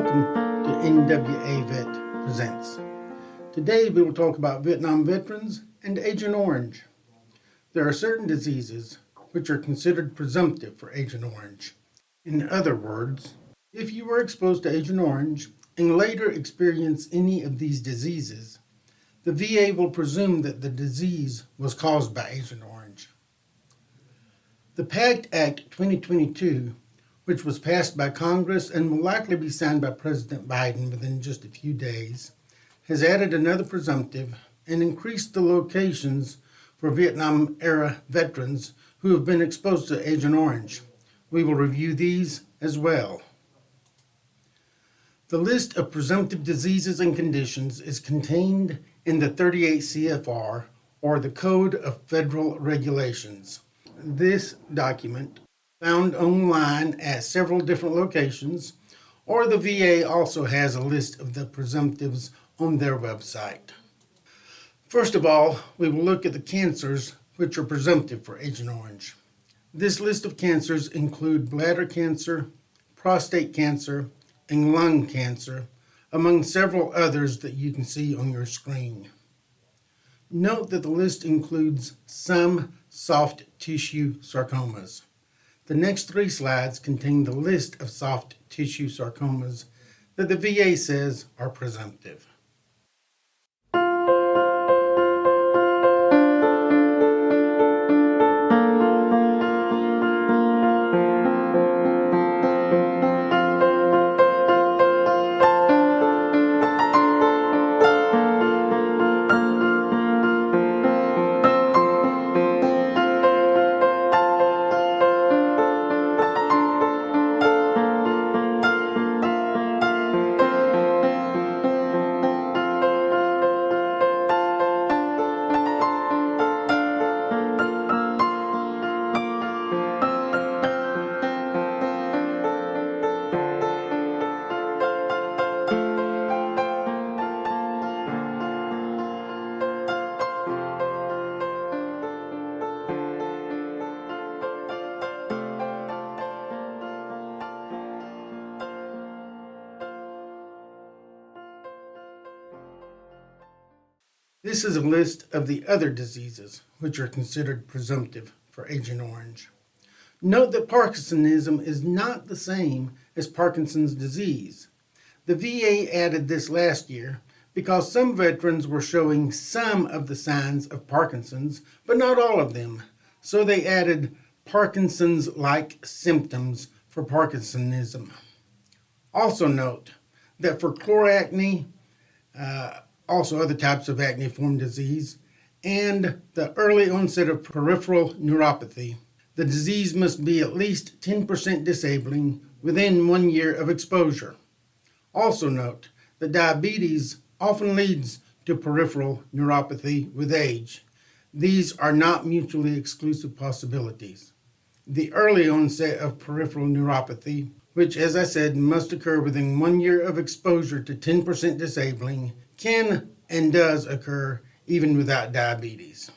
Welcome to NWA Vet Presents. Today we will talk about Vietnam veterans and Agent Orange. There are certain diseases which are considered presumptive for Agent Orange. In other words, if you were exposed to Agent Orange and later experience any of these diseases, the VA will presume that the disease was caused by Agent Orange. The PACT Act 2022, which was passed by Congress and will likely be signed by President Biden within just a few days, has added another presumptive and increased the locations for Vietnam-era veterans who have been exposed to Agent Orange. We will review these as well. The list of presumptive diseases and conditions is contained in the 38 CFR, or the Code of Federal Regulations. This document, found online at several different locations, or the VA also has a list of the presumptives on their website. First of all, we will look at the cancers which are presumptive for Agent Orange. This list of cancers include bladder cancer, prostate cancer, and lung cancer, among several others that you can see on your screen. Note that the list includes some soft tissue sarcomas. The next three slides contain the list of soft tissue sarcomas that the VA says are presumptive. This is a list of the other diseases which are considered presumptive for Agent Orange. Note that Parkinsonism is not the same as Parkinson's disease. The VA added this last year because some veterans were showing some of the signs of Parkinson's, but not all of them. So they added Parkinson's-like symptoms for Parkinsonism. Also note that for chloracne, also other types of acneiform disease, and the early onset of peripheral neuropathy, the disease must be at least 10% disabling within 1 year of exposure. Also note that diabetes often leads to peripheral neuropathy with age. These are not mutually exclusive possibilities. The early onset of peripheral neuropathy, which, as I said, must occur within 1 year of exposure to 10% disabling, can and does occur even without diabetes.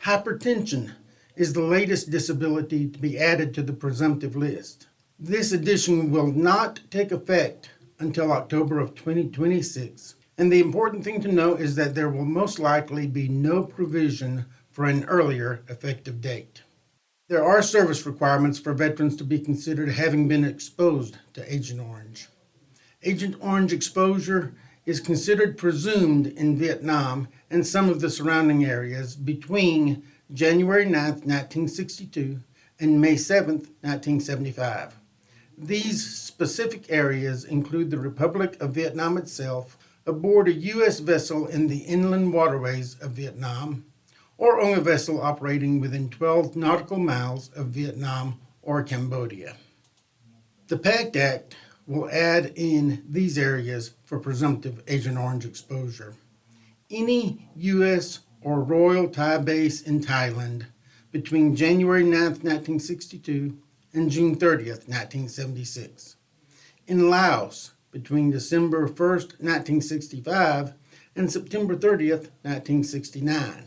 Hypertension is the latest disability to be added to the presumptive list. This addition will not take effect until October of 2026, and the important thing to note is that there will most likely be no provision for an earlier effective date. There are service requirements for veterans to be considered having been exposed to Agent Orange. Agent Orange exposure is considered presumed in Vietnam and some of the surrounding areas between January 9, 1962 and May 7, 1975. These specific areas include the Republic of Vietnam itself, aboard a U.S. vessel in the inland waterways of Vietnam, or on a vessel operating within 12 nautical miles of Vietnam or Cambodia. The PACT Act will add in these areas for presumptive Agent Orange exposure. Any U.S. or Royal Thai base in Thailand between January 9, 1962 and June 30, 1976. In Laos between December 1, 1965 and September 30, 1969.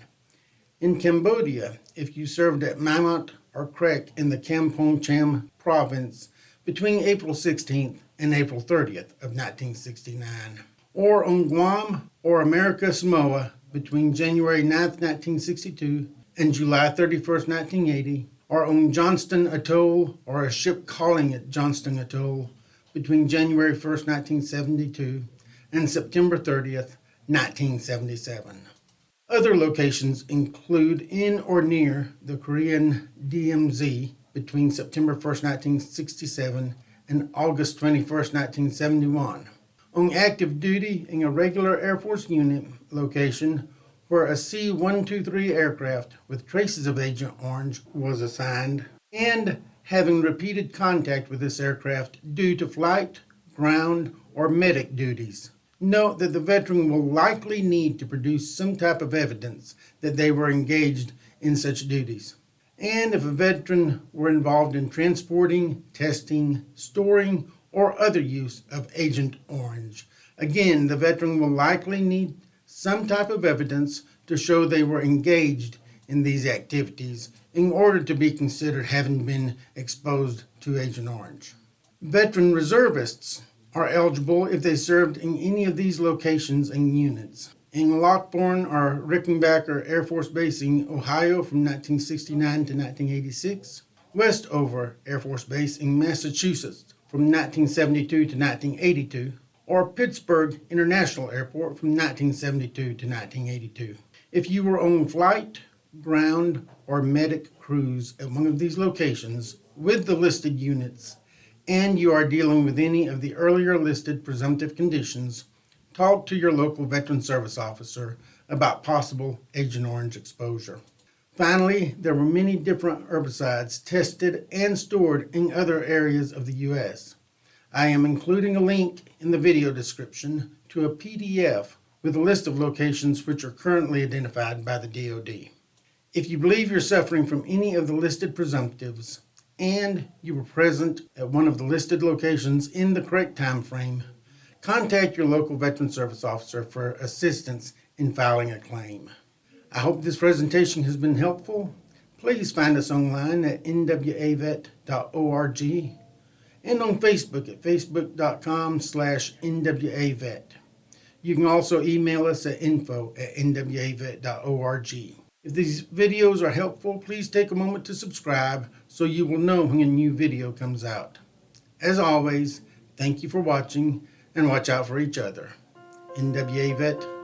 In Cambodia, if you served at Mamot or Krek in the Kampong Cham province between April 16th and April 30th of 1969, or on Guam or America Samoa between January 9th, 1962 and July 31st, 1980, or on Johnston Atoll or a ship calling at Johnston Atoll between January 1st, 1972 and September 30th, 1977. Other locations include in or near the Korean DMZ between September 1st, 1967 and August 21st, 1971. On active duty in a regular Air Force unit location where a C-123 aircraft with traces of Agent Orange was assigned, and having repeated contact with this aircraft due to flight, ground, or medic duties. Note that the veteran will likely need to produce some type of evidence that they were engaged in such duties. And if a veteran were involved in transporting, testing, storing, or other use of Agent Orange, again, the veteran will likely need some type of evidence to show they were engaged in these activities in order to be considered having been exposed to Agent Orange. Veteran reservists are eligible if they served in any of these locations and units. In Lockbourne or Rickenbacker Air Force Base in Ohio from 1969 to 1986, Westover Air Force Base in Massachusetts from 1972 to 1982, or Pittsburgh International Airport from 1972 to 1982. If you were on flight, ground, or medic crews at one of these locations with the listed units, and you are dealing with any of the earlier listed presumptive conditions, talk to your local veteran service officer about possible Agent Orange exposure. Finally, there were many different herbicides tested and stored in other areas of the U.S. I am including a link in the video description to a PDF with a list of locations which are currently identified by the DoD. If you believe you're suffering from any of the listed presumptives, and you were present at one of the listed locations in the correct time frame, contact your local Veteran Service Officer for assistance in filing a claim. I hope this presentation has been helpful. Please find us online at nwavet.org and on Facebook at facebook.com/nwavet. You can also email us at info@nwavet.org. If these videos are helpful, please take a moment to subscribe so you will know when a new video comes out. As always, thank you for watching and watch out for each other. NWA Vet